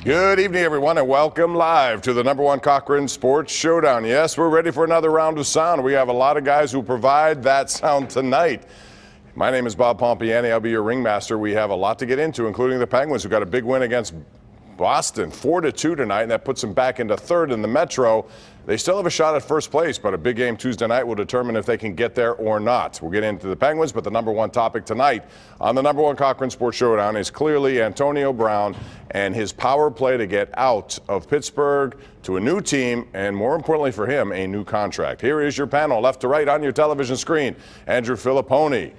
Good evening, everyone, and welcome live to the #1 Cochran Sports Showdown. Yes, we're ready for another round of sound. We have a lot of guys who provide that sound tonight. My name is Bob Pompeani. I'll be your ringmaster. We have a lot to get into, including the Penguins, who got a big win against Boston, 4-2 tonight, and that puts them back into third in the Metro. They still have a shot at first place, but a big game Tuesday night will determine if they can get there or not. We'll get into the Penguins, but the #1 topic tonight on the #1 Cochran Sports Showdown is clearly Antonio Brown and his power play to get out of Pittsburgh to a new team, and more importantly for him, a new contract. Here is your panel, left to right on your television screen. Andrew Fillipponi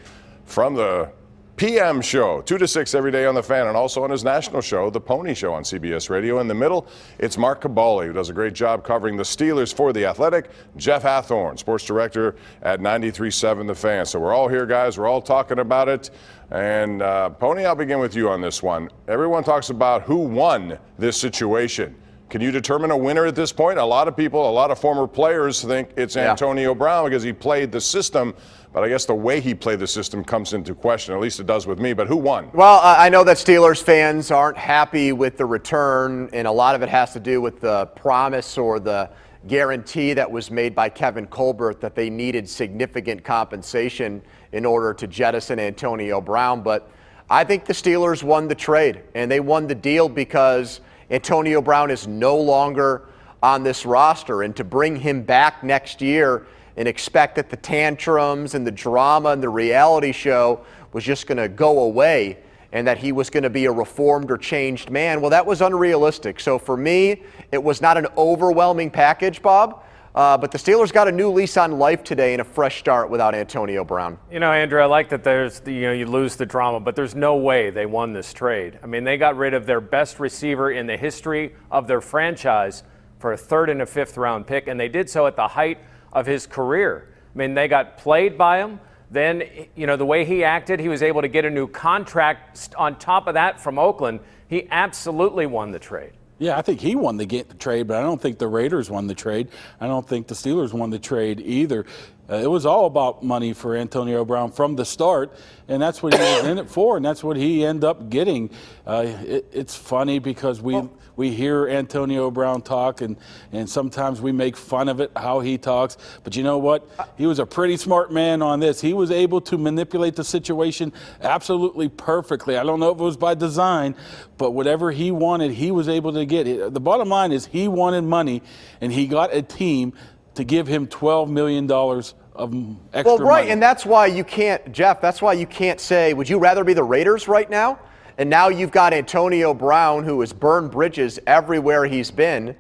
from the PM show, 2 to 6 every day on The Fan, and also on his national show, The Pony Show on CBS Radio. In the middle, it's Mark Kaboly, who does a great job covering the Steelers for The Athletic. Jeff Hathhorn, sports director at 93.7 The Fan. So we're all here, guys. We're all talking about it. And Pony, I'll begin with you on this one. Everyone talks about who won this situation. Can you determine a winner at this point? A lot of people, a lot of former players think it's Antonio Brown because he played the system. But I guess the way he played the system comes into question. At least it does with me. But who won? Well, I know that Steelers fans aren't happy with the return, and a lot of it has to do with the promise or the guarantee that was made by Kevin Colbert that they needed significant compensation in order to jettison Antonio Brown. But I think the Steelers won the trade, and they won the deal because Antonio Brown is no longer on this roster. And to bring him back next year and expect that the tantrums and the drama and the reality show was just going to go away and that he was going to be a reformed or changed man, well, that was unrealistic. So for me, it was not an overwhelming package, Bob, but the Steelers got a new lease on life today and a fresh start without Antonio Brown. You know, Andrew, I like that there's, you lose the drama, but there's no way they won this trade. I mean, they got rid of their best receiver in the history of their franchise for a 3rd and a 5th round pick, and they did so at the height of his career. I mean, they got played by him. Then, the way he acted, he was able to get a new contract on top of that from Oakland. He absolutely won the trade. Yeah, I think he won the trade, but I don't think the Raiders won the trade. I don't think the Steelers won the trade either. It was all about money for Antonio Brown from the start, and that's what he was in it for, and that's what he ended up getting. It's funny because we hear Antonio Brown talk, and sometimes we make fun of it, how he talks. But you know what? He was a pretty smart man on this. He was able to manipulate the situation absolutely perfectly. I don't know if it was by design, but whatever he wanted, he was able to get. The bottom line is he wanted money, and he got a team to give him $12 million of extra money. And that's why you can't, Jeff, that's why you can't say, would you rather be the Raiders right now? And now you've got Antonio Brown, who has burned bridges everywhere he's been,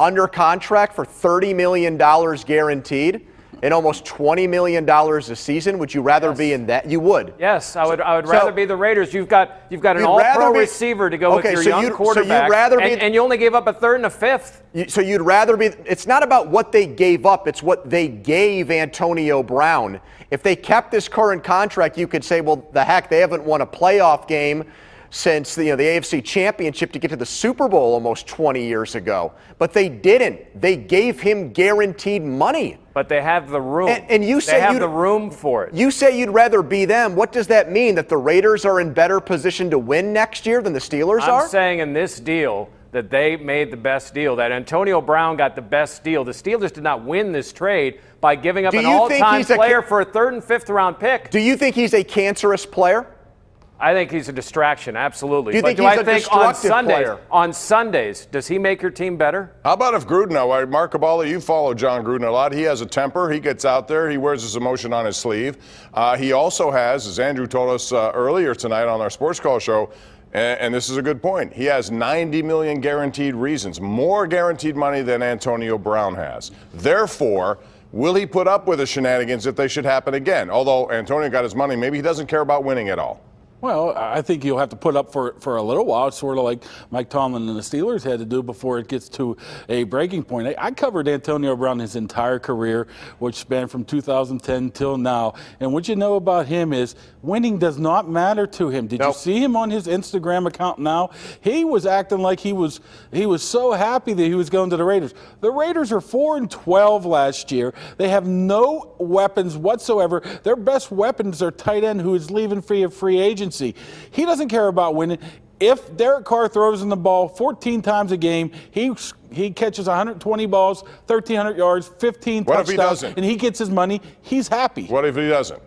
under contract for $30 million guaranteed and almost $20 million a season. Would you rather be in that? You would. Yes, I would rather be the Raiders. You've got an all-pro receiver to go with your young quarterback, and you only gave up a 3rd and a 5th. So you'd rather be. It's not about what they gave up. It's what they gave Antonio Brown. If they kept this current contract, you could say, well, the heck, they haven't won a playoff game since the AFC Championship to get to the Super Bowl almost 20 years ago. But they didn't. They gave him guaranteed money. But they have the room. And you say they have the room for it. You say you'd rather be them. What does that mean? That the Raiders are in better position to win next year than the Steelers are? I'm saying in this deal that they made the best deal, that Antonio Brown got the best deal. The Steelers did not win this trade by giving up an all-time player for a 3rd and 5th round pick. Do you think he's a cancerous player? I think he's a distraction, absolutely. Do you think he's a destructive player? On Sundays, does he make your team better? How about if Gruden, Mark Kaboly, you follow John Gruden a lot. He has a temper. He gets out there. He wears his emotion on his sleeve. He also has, as Andrew told us earlier tonight on our Sports Call show, and this is a good point, he has $90 million guaranteed reasons, more guaranteed money than Antonio Brown has. Therefore, will he put up with the shenanigans if they should happen again? Although Antonio got his money, maybe he doesn't care about winning at all. Well, I think you'll have to put up for a little while. It's sort of like Mike Tomlin and the Steelers had to do before it gets to a breaking point. I covered Antonio Brown his entire career, which spanned from 2010 till now. And what you know about him is winning does not matter to him. Did you see him on his Instagram account now? He was acting like he was so happy that he was going to the Raiders. The Raiders are 4-12 last year. They have no weapons whatsoever. Their best weapons are tight end who is leaving free of free agency. He doesn't care about winning. If Derek Carr throws in the ball 14 times a game, he catches 120 balls, 1,300 yards, 15 What if he touchdowns, doesn't? and he gets his money, he's happy. What if he doesn't?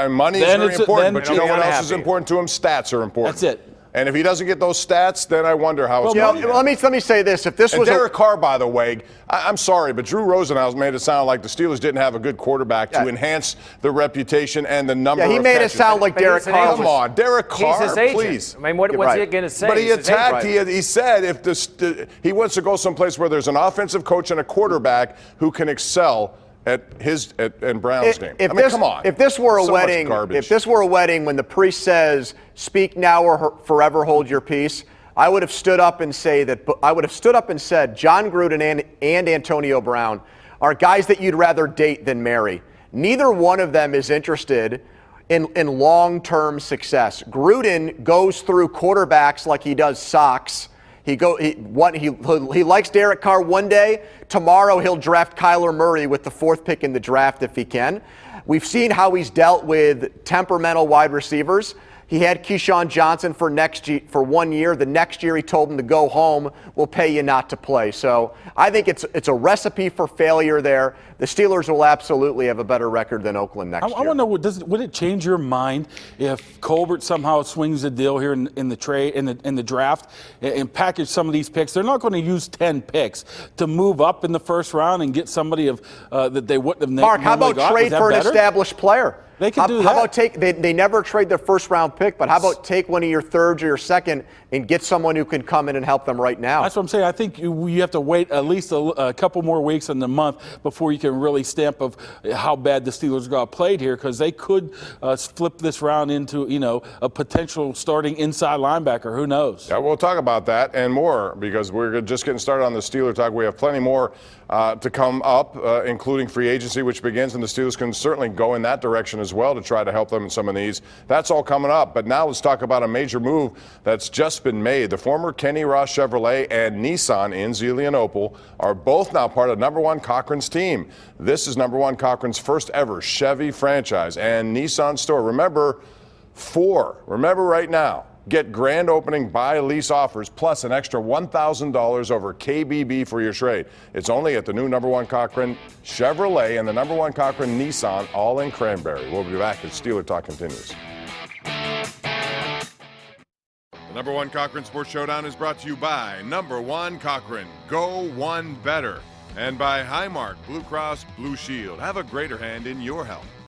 Money is Then very it's- important, then but you know he's what else unhappy. is important to him? Stats are important. That's it. And if he doesn't get those stats, then I wonder how it's You know, going to let me say this: if this And was Derek Carr, by the way, I'm sorry, but Drew Rosenhaus made it sound like the Steelers didn't have a good quarterback to enhance the reputation and the number of he made it catches. sound like But Derek he's an Carr agent. Come on, Derek Carr, He's his agent. please. I mean, what's right. he going to say? But he He's his attacked. agent. He said if he wants to go someplace where there's an offensive coach and a quarterback who can excel at Brown's game. Come on. If this were a So much wedding, garbage. if this were a wedding when the priest says, "Speak now or forever hold your peace," I would have stood up and said, John Gruden and Antonio Brown are guys that you'd rather date than marry. Neither one of them is interested in long-term success. Gruden goes through quarterbacks like he does socks. He likes Derek Carr one day. Tomorrow he'll draft Kyler Murray with the 4th pick in the draft if he can. We've seen how he's dealt with temperamental wide receivers. He had Keyshawn Johnson for 1 year. The next year he told him to go home. We'll pay you not to play. So I think it's a recipe for failure there. The Steelers will absolutely have a better record than Oakland next year. I want to know, would it change your mind if Colbert somehow swings the deal here in the trade in the draft and package some of these picks? They're not going to use 10 picks to move up in the first round and get somebody that they wouldn't have. Mark, how about trade for an established player? They can do that. How about they never trade their first round pick, but how about take one of your thirds or your second and get someone who can come in and help them right now? That's what I'm saying. I think you have to wait at least a couple more weeks in the month before you can really stamp of how bad the Steelers got played here, because they could flip this round into a potential starting inside linebacker. Who knows? Yeah, we'll talk about that and more because we're just getting started on the Steeler talk. We have plenty more to come up, including free agency, which begins, and the Steelers can certainly go in that direction as well to try to help them in some of these. That's all coming up. But now let's talk about a major move that's just been made. The former Kenny Ross Chevrolet and Nissan in Zelienople are both now part of number one Cochran's team. This is number one Cochran's first ever Chevy franchise and Nissan store. Remember right now. Get grand opening buy lease offers plus an extra $1,000 over KBB for your trade. It's only at the new number one Cochran Chevrolet and the number one Cochran Nissan, all in Cranberry. We'll be back as Steeler Talk continues. The number one Cochran Sports Showdown is brought to you by number one Cochran. Go one better. And by Highmark Blue Cross Blue Shield. Have a greater hand in your health.